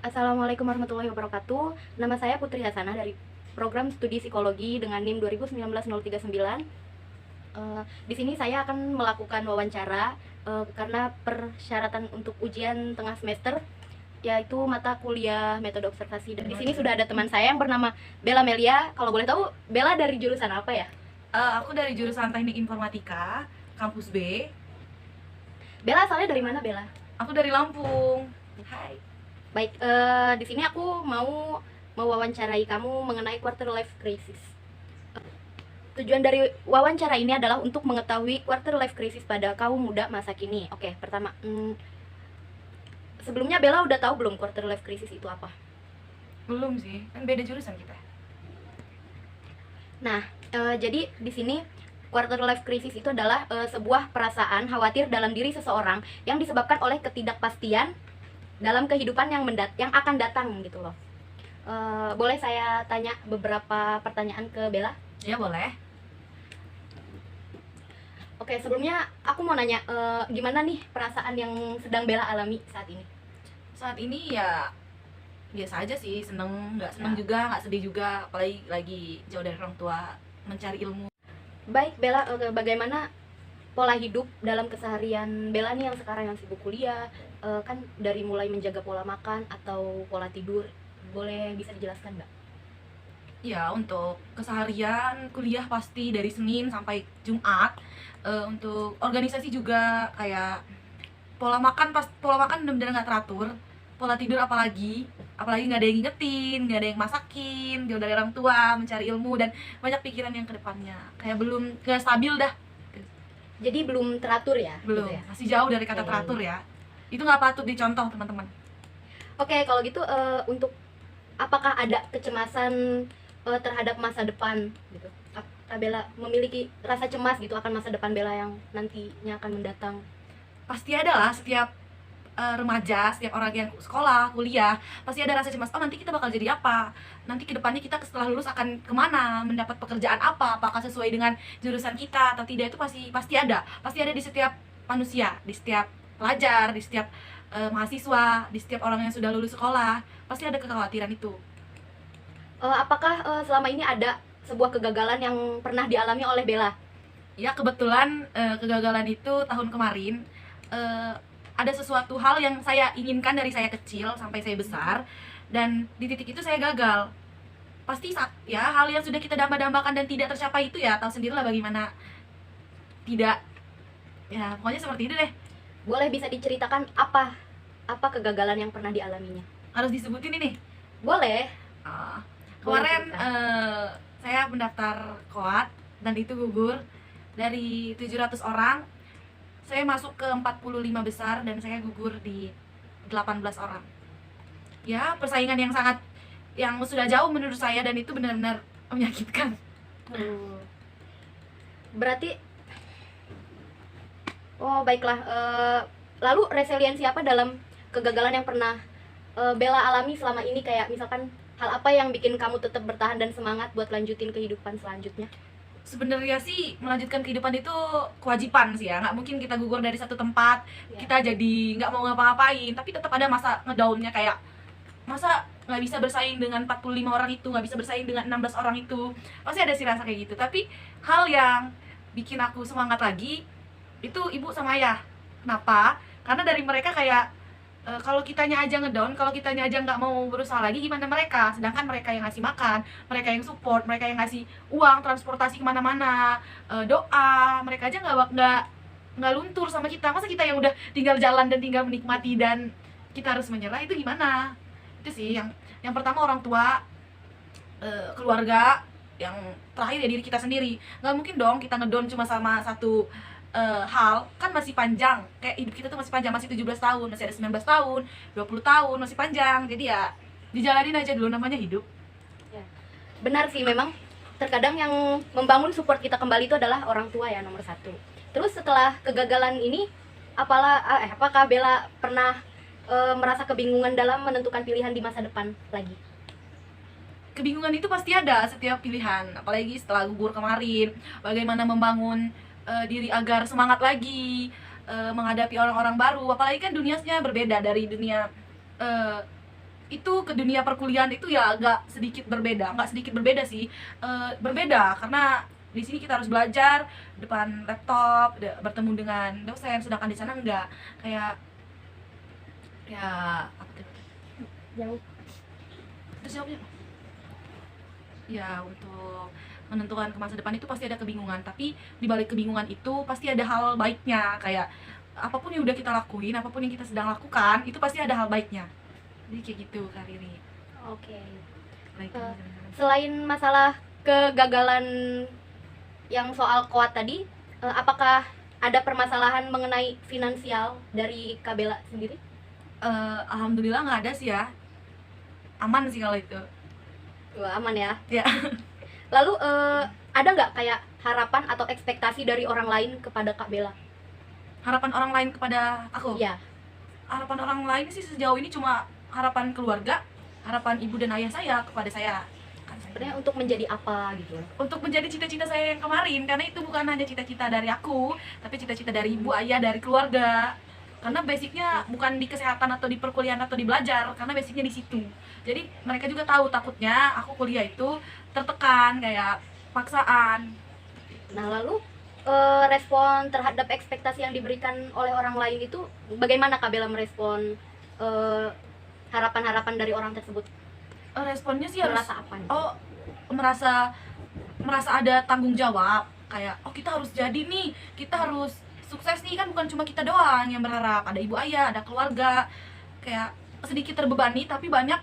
Assalamualaikum warahmatullahi wabarakatuh. Nama saya Putri Hasanah dari program studi psikologi dengan NIM 2019-039. Di sini saya akan melakukan wawancara karena persyaratan untuk ujian tengah semester yaitu mata kuliah metode observasi. Dan di sini sudah ada teman saya yang bernama Bella Melia. Kalau boleh tahu, Bella dari jurusan apa ya? Aku dari jurusan Teknik Informatika, kampus B. Bella asalnya dari mana, Bella? Aku dari Lampung. Hai. Baik, di sini aku mau mewawancarai kamu mengenai quarter life crisis. Tujuan dari wawancara ini adalah untuk mengetahui quarter life crisis pada kaum muda masa kini. Oke, pertama, sebelumnya Bella udah tahu belum quarter life crisis itu apa? Belum sih, kan beda jurusan kita. Nah, jadi di sini quarter life crisis itu adalah sebuah perasaan khawatir dalam diri seseorang yang disebabkan oleh ketidakpastian dalam kehidupan yang akan datang gitu loh. Boleh saya tanya beberapa pertanyaan ke Bella? Ya boleh. Oke, sebelumnya aku mau nanya, gimana nih perasaan yang sedang Bella alami saat ini? Saat ini ya biasa aja sih, seneng, nggak seneng Ya. juga, nggak sedih juga, apalagi lagi jauh dari orang tua, mencari ilmu. Baik, Bella, bagaimana pola hidup dalam keseharian Bella nih yang sekarang yang sibuk kuliah, kan dari mulai menjaga pola makan atau pola tidur, boleh bisa dijelaskan nggak? Ya, untuk keseharian kuliah pasti dari Senin sampai Jumat. Untuk organisasi juga kayak pola makan bener-bener nggak teratur, pola tidur apalagi nggak ada yang ngingetin, nggak ada yang masakin, jauh dari orang tua, mencari ilmu dan banyak pikiran yang kedepannya kayak belum nggak stabil dah. Jadi belum teratur ya? Belum, Gitu ya? masih jauh dari kata Oke. teratur ya. Itu nggak patut dicontoh teman-teman. Oke, kalau gitu, untuk apakah ada kecemasan terhadap masa depan gitu? Apakah Bella memiliki rasa cemas gitu akan masa depan Bella yang nantinya akan mendatang? Pasti ada lah setiap remaja, setiap orang yang sekolah, kuliah, pasti ada rasa cemas, oh nanti kita bakal jadi apa, nanti kedepannya kita setelah lulus akan kemana, mendapat pekerjaan apa, apakah sesuai dengan jurusan kita atau tidak, itu pasti ada di setiap manusia, di setiap pelajar, di setiap mahasiswa, di setiap orang yang sudah lulus sekolah, pasti ada kekhawatiran itu. Apakah selama ini ada sebuah kegagalan yang pernah dialami oleh Bella? Ya kebetulan kegagalan itu tahun kemarin, eh, ada sesuatu hal yang saya inginkan dari saya kecil sampai saya besar, dan di titik itu saya gagal. Pasti ya hal yang sudah kita dambakan dan tidak tercapai itu ya tahu sendirilah bagaimana tidak, ya pokoknya seperti itu deh. Boleh bisa diceritakan apa kegagalan yang pernah dialaminya? Harus disebutin ini. Boleh. Ah, Boleh kemarin cerita. saya mendaftar koat dan itu gugur. Dari 700 orang saya masuk ke 45 besar dan saya gugur di 18 orang. Ya persaingan yang sudah jauh menurut saya, dan itu benar-benar menyakitkan. Berarti, oh baiklah. Lalu resiliensi apa dalam kegagalan yang pernah Bella alami selama ini, kayak misalkan hal apa yang bikin kamu tetap bertahan dan semangat buat lanjutin kehidupan selanjutnya? Sebenarnya sih melanjutkan kehidupan itu kewajiban sih ya, nggak mungkin kita gugur dari satu tempat Ya. kita jadi nggak mau ngapa-ngapain, tapi tetap ada masa ngedownnya, kayak masa nggak bisa bersaing dengan 45 orang itu, nggak bisa bersaing dengan 16 orang itu, pasti ada sih rasa kayak gitu. Tapi hal yang bikin aku semangat lagi itu ibu sama ayah. Kenapa? Karena dari mereka kayak kalau kitanya aja ngedown, kalau kitanya aja nggak mau berusaha lagi, gimana mereka? Sedangkan mereka yang ngasih makan, mereka yang support, mereka yang ngasih uang transportasi kemana-mana, doa, mereka aja nggak luntur sama kita. Masa kita yang udah tinggal jalan dan tinggal menikmati dan kita harus menyerah, itu gimana? Itu sih yang pertama, orang tua, keluarga, yang terakhir ya diri kita sendiri. Nggak mungkin dong kita ngedown cuma sama satu hal, kan masih panjang, kayak hidup kita tuh masih panjang, masih 17 tahun, masih ada 19 tahun, 20 tahun, masih panjang. Jadi ya dijalanin aja dulu, namanya hidup. Ya. Benar sih, memang terkadang yang membangun support kita kembali itu adalah orang tua ya, nomor satu. Terus setelah kegagalan ini, apakah Bella pernah merasa kebingungan dalam menentukan pilihan di masa depan lagi? Kebingungan itu pasti ada setiap pilihan, apalagi setelah gugur kemarin, bagaimana membangun diri agar semangat lagi menghadapi orang-orang baru, apalagi kan dunianya berbeda dari dunia itu ke dunia perkuliahan itu ya agak sedikit berbeda, nggak sedikit berbeda sih, berbeda karena di sini kita harus belajar depan laptop, bertemu dengan dosen, sedangkan di sana enggak, kayak ya apa tuh, Jauh. terus jawabnya apa? Ya untuk menentukan ke masa depan itu pasti ada kebingungan, tapi di balik kebingungan itu pasti ada hal baiknya, kayak apapun yang udah kita lakuin, apapun yang kita sedang lakukan itu pasti ada hal baiknya. Jadi kayak gitu Kak Riri. Oke. Baik. Selain masalah kegagalan yang soal kuat tadi, apakah ada permasalahan mengenai finansial dari Kak Bella sendiri? Alhamdulillah nggak ada sih ya, aman sih kalau itu. Wah, aman ya. Ya. Lalu ada nggak kayak harapan atau ekspektasi dari orang lain kepada Kak Bella? Harapan orang lain kepada aku. Iya. Harapan orang lain sih sejauh ini cuma harapan keluarga, harapan ibu dan ayah saya kepada saya. Sebenarnya untuk menjadi apa gitu? Untuk menjadi cita-cita saya yang kemarin, karena itu bukan hanya cita-cita dari aku, tapi cita-cita dari ibu, ayah, dari keluarga. Karena basicnya bukan di kesehatan atau di perkuliahan atau di belajar, karena basicnya di situ. Jadi mereka juga tahu takutnya aku kuliah itu tertekan, kayak paksaan. Nah, lalu respon terhadap ekspektasi yang diberikan oleh orang lain itu bagaimana Kak Bella merespon harapan-harapan dari orang tersebut? Responnya sih harus Merasa apa nih? merasa ada tanggung jawab, kayak oh kita harus jadi nih, kita harus sukses nih, kan bukan cuma kita doang yang berharap, ada ibu ayah, ada keluarga, kayak sedikit terbebani tapi banyak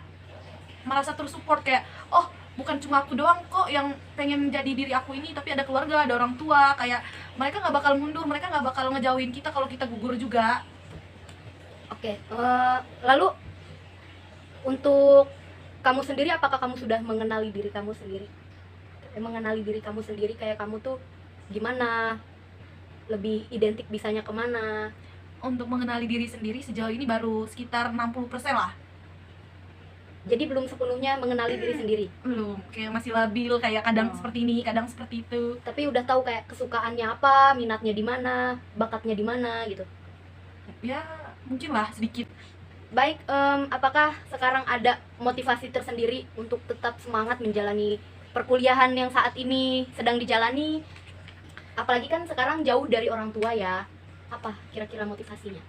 merasa tersupport, kayak oh bukan cuma aku doang kok yang pengen jadi diri aku ini, tapi ada keluarga, ada orang tua, kayak mereka nggak bakal mundur, mereka nggak bakal ngejauhin kita kalau kita gugur juga. Oke, lalu untuk kamu sendiri, apakah kamu sudah mengenali diri kamu sendiri? Mengenali diri kamu sendiri kayak kamu tuh gimana? Lebih identik bisanya kemana? Untuk mengenali diri sendiri sejauh ini baru sekitar 60% lah. Jadi belum sepenuhnya mengenali diri sendiri. Belum, kayak masih labil, kayak kadang seperti ini, kadang seperti itu. Tapi udah tahu kayak kesukaannya apa, minatnya di mana, bakatnya di mana gitu. Ya, mungkin lah sedikit. Baik, apakah sekarang ada motivasi tersendiri untuk tetap semangat menjalani perkuliahan yang saat ini sedang dijalani? Apalagi kan sekarang jauh dari orang tua ya. Apa kira-kira motivasinya?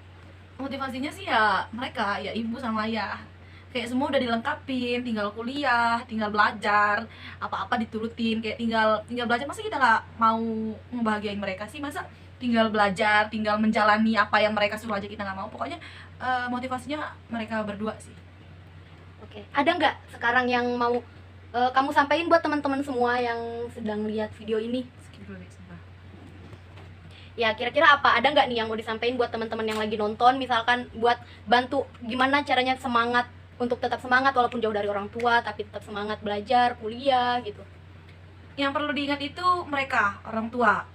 Motivasinya sih ya mereka, ya ibu sama ayah. Kayak semua udah dilengkapin, tinggal kuliah, tinggal belajar, apa-apa diturutin, kayak tinggal belajar. Masa kita nggak mau ngebahagiain mereka sih? Masa tinggal belajar, tinggal menjalani apa yang mereka suruh aja kita nggak mau? Pokoknya motivasinya mereka berdua sih. Oke, ada nggak sekarang yang mau kamu sampaikan buat teman-teman semua yang sedang lihat video ini? Skip dulu deh, sumpah. Ya, kira-kira apa? Ada nggak nih yang mau disampaikan buat teman-teman yang lagi nonton? Misalkan buat bantu gimana caranya semangat, untuk tetap semangat walaupun jauh dari orang tua, tapi tetap semangat belajar, kuliah gitu. Yang perlu diingat itu mereka, orang tua.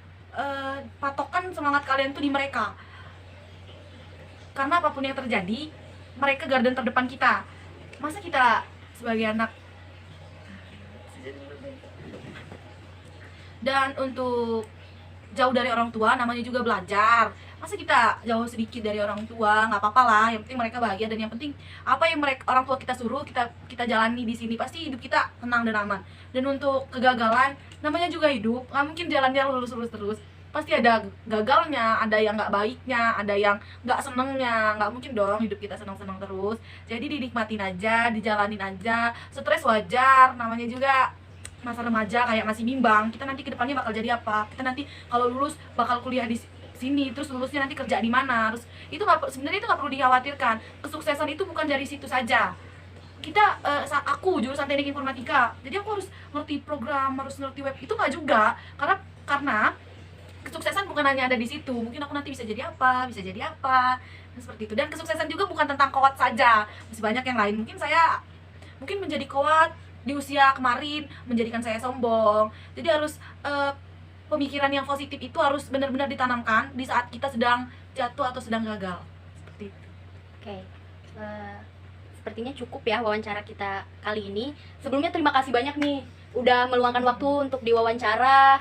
Patokan semangat kalian tuh di mereka. Karena apapun yang terjadi, mereka garda terdepan kita. Masa kita sebagai anak. Dan untuk jauh dari orang tua namanya juga belajar. Masa kita jauh sedikit dari orang tua, nggak apa-apa lah, yang penting mereka bahagia, dan yang penting apa yang mereka, orang tua kita suruh, kita jalani di sini, pasti hidup kita tenang dan aman. Dan untuk kegagalan, namanya juga hidup, nggak mungkin jalannya lurus terus, pasti ada gagalnya, ada yang nggak baiknya, ada yang nggak senengnya, nggak mungkin dong hidup kita senang-senang terus. Jadi dinikmatin aja, dijalanin aja, stres wajar, namanya juga masa remaja, kayak masih bimbang, kita nanti kedepannya bakal jadi apa, kita nanti kalau lulus bakal kuliah di sini, terus lulusnya nanti kerja di mana, terus itu sebenarnya itu nggak perlu dikhawatirkan. Kesuksesan itu bukan dari situ saja. Kita aku jurusan teknik informatika, jadi aku harus ngerti program, harus ngerti web, itu nggak juga, karena kesuksesan bukan hanya ada di situ. Mungkin aku nanti bisa jadi apa, seperti itu. Dan kesuksesan juga bukan tentang kowat saja, masih banyak yang lain. Mungkin menjadi kowat di usia kemarin menjadikan saya sombong. Jadi harus pemikiran yang positif itu harus benar-benar ditanamkan di saat kita sedang jatuh atau sedang gagal. Seperti itu. Oke, sepertinya cukup ya wawancara kita kali ini. Sebelumnya terima kasih banyak nih udah meluangkan waktu untuk diwawancara.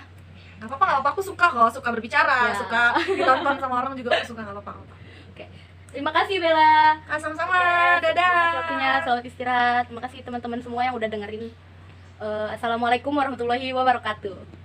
Gak apa-apa, aku suka kok, suka berbicara, Ya. suka ditonton sama orang juga, aku suka, gak apa-apa. Oke, Terima kasih Bella. Sama-sama. Terima Dadah. kasih waktunya, selamat istirahat. Terima kasih teman-teman semua yang udah dengerin. Assalamualaikum warahmatullahi wabarakatuh.